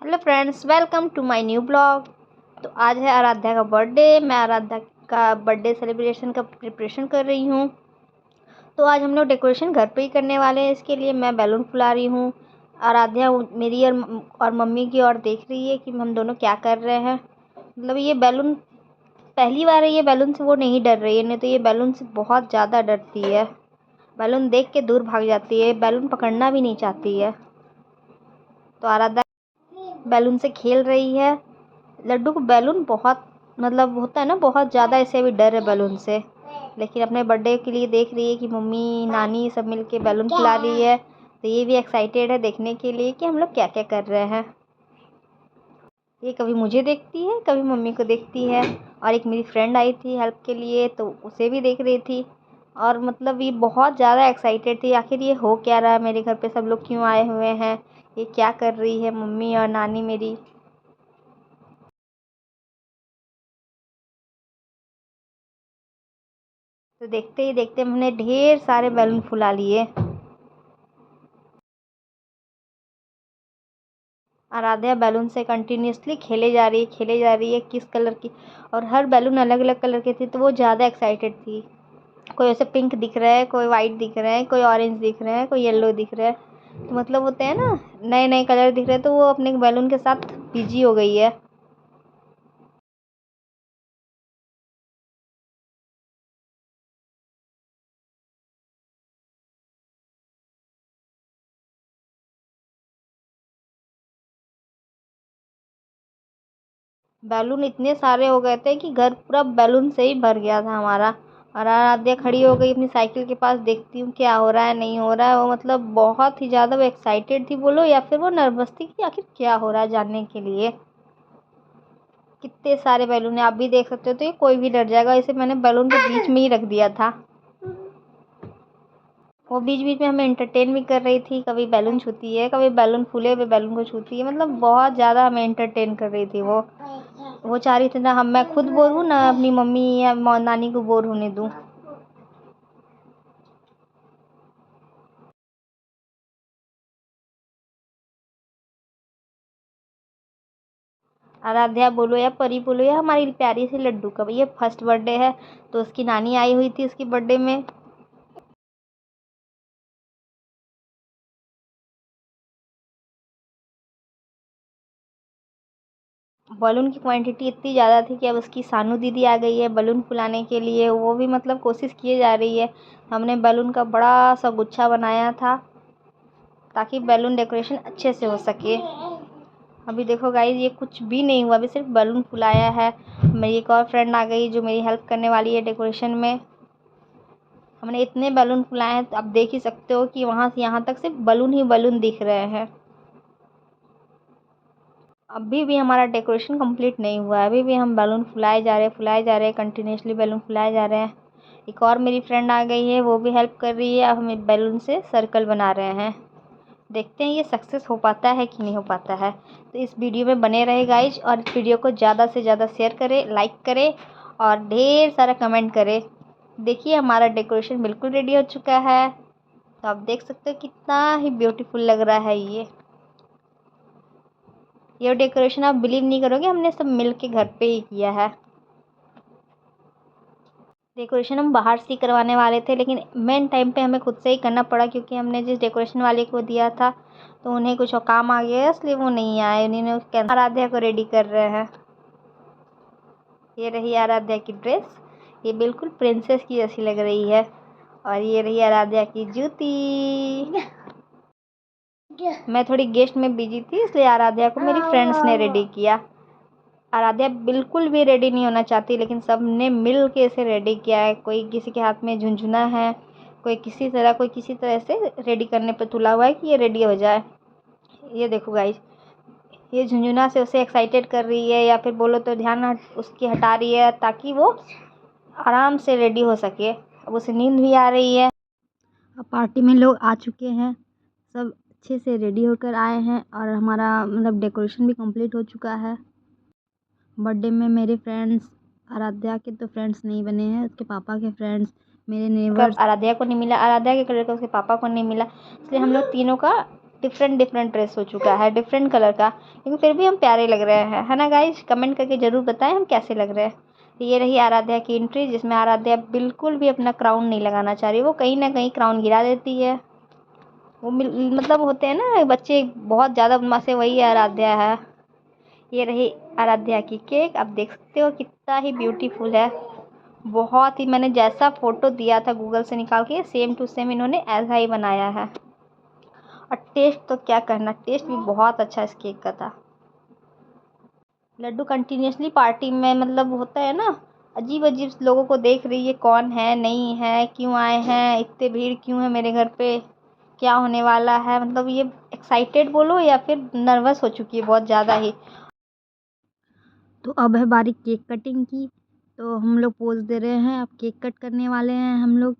Hello friends, welcome to my new blog. तो आज है आराध्या का बर्थडे। मैं आराध्या का बर्थडे सेलिब्रेशन का प्रिपरेशन कर रही हूँ। तो आज हम लोग डेकोरेशन घर पे ही करने वाले हैं। इसके लिए मैं बैलून फुला रही हूँ। आराध्या मेरी और मम्मी की ओर देख रही है कि हम दोनों क्या कर रहे हैं। मतलब ये बैलून पहली बार है, ये बैलून से वो नहीं डर रही है, नहीं तो ये बैलून से बहुत ज़्यादा डरती है। बैलून देख के दूर भाग जाती है, बैलून पकड़ना भी नहीं चाहती है। तो आराध्या बैलून से खेल रही है। लड्डू को बैलून बहुत मतलब होता है ना, बहुत ज़्यादा ऐसे भी डर है बैलून से, लेकिन अपने बर्थडे के लिए देख रही है कि मम्मी नानी सब मिलके बैलून खिला रही है। तो ये भी एक्साइटेड है देखने के लिए कि हम लोग क्या क्या कर रहे हैं। ये कभी मुझे देखती है, कभी मम्मी को देखती है। और एक मेरी फ्रेंड आई थी हेल्प के लिए, तो उसे भी देख रही थी। और मतलब ये बहुत ज़्यादा एक्साइटेड थी, आखिर ये हो क्या रहा है, मेरे घर पे सब लोग क्यों आए हुए हैं, ये क्या कर रही है मम्मी और नानी मेरी। तो देखते ही देखते हमने ढेर सारे बैलून फुला लिए। आराध्या बैलून से कंटिन्यूसली खेले जा रही है किस कलर की। और हर बैलून अलग अलग कलर की थी, तो वो ज़्यादा एक्साइटेड थी। कोई ऐसे पिंक दिख रहा है, कोई वाइट दिख रहा है, कोई ऑरेंज दिख रहा है, कोई येलो दिख रहा है। तो मतलब होते हैं ना, नए नए कलर दिख रहे हैं, तो वो अपने बैलून के साथ बिजी हो गई है। बैलून इतने सारे हो गए थे कि घर पूरा बैलून से ही भर गया था हमारा। और आराध्या खड़ी हो गई अपनी साइकिल के पास, देखती हूँ क्या हो रहा है नहीं हो रहा है। वो मतलब बहुत ही ज़्यादा वो एक्साइटेड थी बोलो, या फिर वो नर्वस थी कि आखिर क्या हो रहा है जानने के लिए। कितने सारे बैलून है, आप भी देख सकते हो। तो ये कोई भी डर जाएगा, इसे मैंने बैलून के बीच में ही रख दिया था। वो बीच बीच में हमें एंटरटेन भी कर रही थी, कभी बैलून छूती है, कभी बैलून फूले हुए बैलून को छूती है। मतलब बहुत ज़्यादा हमें एंटरटेन कर रही थी वो चाह रही थी ना हम मैं खुद बोर हूँ, ना अपनी मम्मी या नानी को बोर होने दूँ। आराध्या बोलो या परी बोलो या हमारी प्यारी सी लड्डू का, ये फर्स्ट बर्थडे है, तो उसकी नानी आई हुई थी उसकी बर्थडे में। बलून की क्वांटिटी इतनी ज़्यादा थी कि अब उसकी सानू दीदी आ गई है बलून फुलाने के लिए। वो भी मतलब कोशिश किए जा रही है। हमने बैलून का बड़ा सा गुच्छा बनाया था ताकि बैलून डेकोरेशन अच्छे से हो सके। अभी देखो गाइस, ये कुछ भी नहीं हुआ, अभी सिर्फ बैलून फुलाया है। मेरी एक और फ्रेंड आ गई जो मेरी हेल्प करने वाली है डेकोरेशन में। हमने इतने बैलून फुलाए हैं, तो आप देख ही सकते हो कि वहाँ से यहाँ तक सिर्फ बैलून ही बैलून दिख रहे हैं। अभी भी हमारा डेकोरेशन कंप्लीट नहीं हुआ है, अभी भी हम बैलून फुलाए जा रहे हैं, कंटिन्यूसली बैलून फुलाए जा रहे हैं। एक और मेरी फ्रेंड आ गई है, वो भी हेल्प कर रही है। अब हम बैलून से सर्कल बना रहे हैं। देखते हैं ये सक्सेस हो पाता है कि नहीं हो पाता है। तो इस वीडियो में बने रहे गाइज, और इस वीडियो को ज़्यादा से ज़्यादा शेयर करें, लाइक करें और ढेर सारा कमेंट करें। देखिए हमारा डेकोरेशन बिल्कुल रेडी हो चुका है। तो आप देख सकते हो कितना ही ब्यूटीफुल लग रहा है ये डेकोरेशन आप बिलीव नहीं करोगे, हमने सब मिल के घर पे ही किया है। डेकोरेशन हम बाहर से ही करवाने वाले थे, लेकिन मेन टाइम पे हमें खुद से ही करना पड़ा, क्योंकि हमने जिस डेकोरेशन वाले को दिया था तो उन्हें कुछ और काम आ गया, इसलिए वो नहीं आए। उन्होंने आराध्या को रेडी कर रहे हैं। ये रही आराध्या की ड्रेस, ये बिल्कुल प्रिंसेस की जैसी लग रही है। और ये रही आराध्या की जूती। मैं थोड़ी गेस्ट में बिजी थी, इसलिए आराध्या को मेरी फ्रेंड्स ने रेडी किया। आराध्या बिल्कुल भी रेडी नहीं होना चाहती, लेकिन सब ने मिल के इसे रेडी किया है। कोई किसी के हाथ में झुनझुना है, कोई किसी तरह से रेडी करने पे तुला हुआ है कि ये रेडी हो जाए। ये देखो गाइस, ये झुनझुना से उसे एक्साइटेड कर रही है, या फिर बोलो तो ध्यान उसकी हटा रही है, ताकि वो आराम से रेडी हो सके। अब उसे नींद भी आ रही है। अब पार्टी में लोग आ चुके हैं, सब अच्छे से रेडी होकर आए हैं, और हमारा मतलब डेकोरेशन भी कंप्लीट हो चुका है। बर्थडे में मेरे फ्रेंड्स, आराध्या के तो फ्रेंड्स नहीं बने हैं, उसके पापा के फ्रेंड्स, मेरे नेबर्स, आराध्या को नहीं मिला, आराध्या के कलर का उसके पापा को नहीं मिला, इसलिए हम लोग तीनों का डिफरेंट डिफरेंट ड्रेस हो चुका है, डिफरेंट कलर का, लेकिन फिर भी हम प्यारे लग रहे हैं, है ना गाइज? कमेंट करके ज़रूर बताएं हम कैसे लग रहे हैं। तो ये रही आराध्या की एंट्री, जिसमें आराध्या बिल्कुल भी अपना क्राउन नहीं लगाना चाह रही, वो कहीं ना कहीं क्राउन गिरा देती है। वो मतलब होते हैं ना बच्चे बहुत ज़्यादा बदमाश, वही आराध्या है। ये रही आराध्या की केक, आप देख सकते हो कितना ही ब्यूटीफुल है, बहुत ही, मैंने जैसा फ़ोटो दिया था गूगल से निकाल के सेम टू सेम इन्होंने ऐसा ही बनाया है। और टेस्ट तो क्या कहना, टेस्ट भी बहुत अच्छा इस केक का था। लड्डू कंटिन्यूसली पार्टी में मतलब होता है ना, अजीब अजीब लोगों को देख रही है, कौन है नहीं है, क्यों आए हैं, इतने भीड़ क्यों है मेरे घर पे, क्या होने वाला है, मतलब ये एक्साइटेड बोलो या फिर नर्वस हो चुकी है बहुत ज़्यादा ही। तो अब है बारी केक कटिंग की, तो हम लोग पोज दे रहे हैं, अब केक कट करने वाले हैं हम लोग।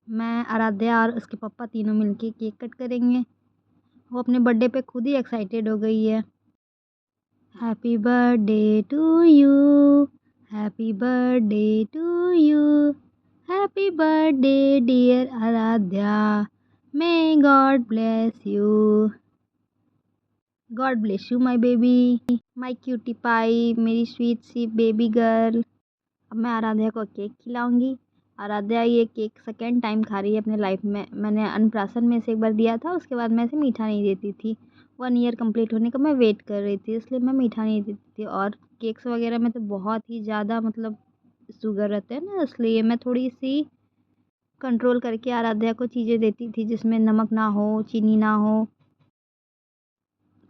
मैं, आराध्या और उसके पापा तीनों मिलके केक कट करेंगे। वो अपने बर्थडे पे खुद ही एक्साइटेड हो गई है। Happy birthday to you, happy birthday to you, happy birthday dear Aaradhya, may God bless you, God bless you my baby, my cutie pie, मेरी स्वीट सी बेबी गर्ल। अब मैं आराध्या को केक खिलाऊंगी। आराध्या ये केक सेकेंड टाइम खा रही है अपने लाइफ में। मैंने अन्नप्राशन में से एक बार दिया था, उसके बाद मैं इसे मीठा नहीं देती थी। 1 ईयर कंप्लीट होने का मैं वेट कर रही थी, इसलिए मैं मीठा नहीं देती थी। और केक्स वगैरह में तो बहुत ही ज़्यादा मतलब शुगर रहते हैं ना, इसलिए मैं थोड़ी सी कंट्रोल करके आराध्या को चीज़ें देती थी जिसमें नमक ना हो, चीनी ना हो।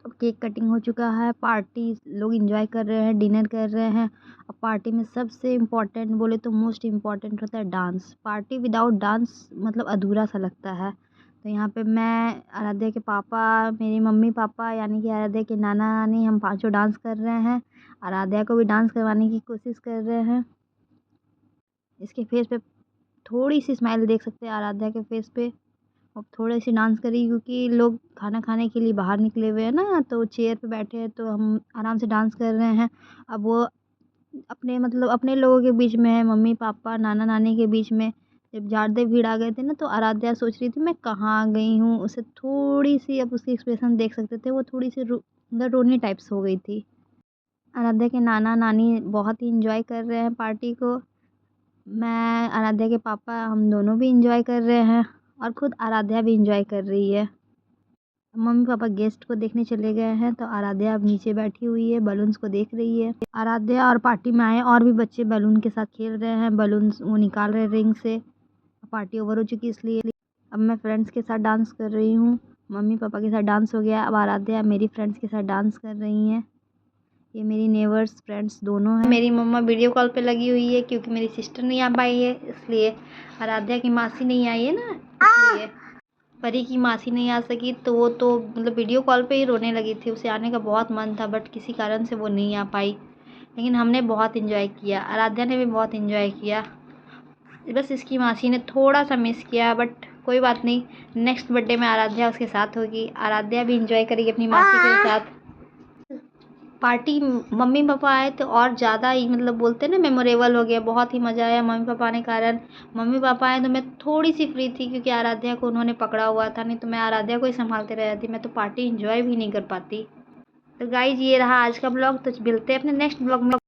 अब केक कटिंग हो चुका है, पार्टी लोग एंजॉय कर रहे हैं, डिनर कर रहे हैं। अब पार्टी में सबसे इम्पोर्टेंट बोले तो मोस्ट इम्पॉर्टेंट होता है डांस। पार्टी विदाउट डांस मतलब अधूरा सा लगता है। तो यहाँ पे मैं, आराध्या के पापा, मेरी मम्मी पापा यानी कि आराध्या के नाना नानी, हम पांचों डांस कर रहे हैं। आराध्या को भी डांस करवाने की कोशिश कर रहे हैं। इसके फेस पे थोड़ी सी स्माइल देख सकते हैं आराध्या के फेस पे। अब थोड़े से डांस करी क्योंकि लोग खाना खाने के लिए बाहर निकले हुए हैं ना, तो चेयर पे बैठे हैं, तो हम आराम से डांस कर रहे हैं। अब वो अपने मतलब अपने लोगों के बीच में है, मम्मी पापा नाना नानी के बीच में। जब ज़्यादा भीड़ आ गए थे ना, तो आराध्या सोच रही थी मैं कहाँ आ गई हूँ। उसे थोड़ी सी, अब उसकी एक्सप्रेशन देख सकते थे, वो थोड़ी सी मतलब रोनी टाइप्स हो गई थी। आराध्या के नाना नानी बहुत ही इंजॉय कर रहे हैं पार्टी को। मैं, आराध्या के पापा, हम दोनों भी इंजॉय कर रहे हैं, और खुद आराध्या भी इंजॉय कर रही है। मम्मी पापा गेस्ट को देखने चले गए हैं, तो आराध्या अब नीचे बैठी हुई है, बलून्स को देख रही है। आराध्या और पार्टी में आए और भी बच्चे बैलून के साथ खेल रहे हैं, बलून्स वो निकाल रहे रिंग से। पार्टी ओवर हो चुकी इसलिए अब मैं फ्रेंड्स के साथ डांस कर रही हूँ। मम्मी पापा के साथ डांस हो गया, अब आराध्या मेरी फ्रेंड्स के साथ डांस कर रही हैं। ये मेरी नेबर्स फ्रेंड्स दोनों हैं। मेरी मम्मा वीडियो कॉल पे लगी हुई है क्योंकि मेरी सिस्टर नहीं आ पाई है, इसलिए आराध्या की मासी नहीं आई है ना, इसलिए परी की मासी नहीं आ सकी, तो वो तो मतलब वीडियो कॉल पे ही रोने लगी थी। उसे आने का बहुत मन था, बट किसी कारण से वो नहीं आ पाई। लेकिन हमने बहुत इन्जॉय किया, आराध्या ने भी बहुत इन्जॉय किया। बस इसकी मासी ने थोड़ा सा मिस किया, बट कोई बात नहीं, नेक्स्ट बर्थडे में आराध्या उसके साथ होगी। आराध्या भी इन्जॉय करेगी अपनी मासी के साथ। पार्टी मम्मी पापा आए तो और ज़्यादा ही मतलब बोलते हैं ना मेमोरेबल हो गया, बहुत ही मज़ा आया मम्मी पापा आने कारण। मम्मी पापा आए तो मैं थोड़ी सी फ्री थी क्योंकि आराध्या को उन्होंने पकड़ा हुआ था, नहीं तो मैं आराध्या को ही संभालते रहती, मैं तो पार्टी एंजॉय भी नहीं कर पाती। तो गाइज ये रहा आज का ब्लॉग, तो मिलते हैं अपने नेक्स्ट ब्लॉग में।